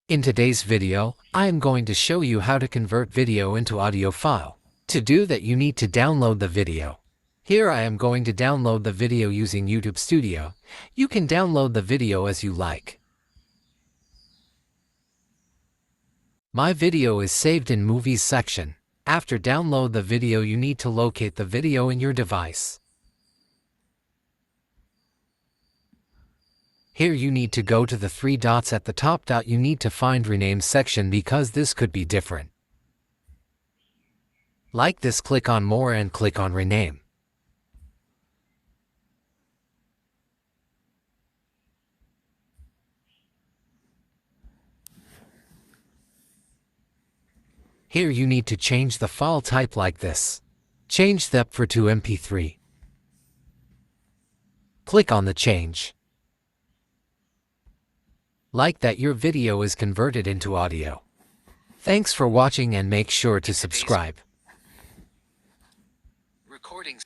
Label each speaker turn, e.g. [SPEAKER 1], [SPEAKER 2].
[SPEAKER 1] In today's video, I am going to show you how to convert video into audio file. To do that, you need to download the video. Here I am going to download the video using YouTube Studio. You can download the video as you like. My video is saved in Movies section. After download the video, you need to locate the video in your device. Here you need to go to the three dots at the top. You need to find Rename section because this could be different. Like this, click on More and click on Rename. Here you need to change the file type like this. Change the for to MP3. Click on the change. Like that, your video is converted into audio. Thanks for watching and make sure to subscribe. Recording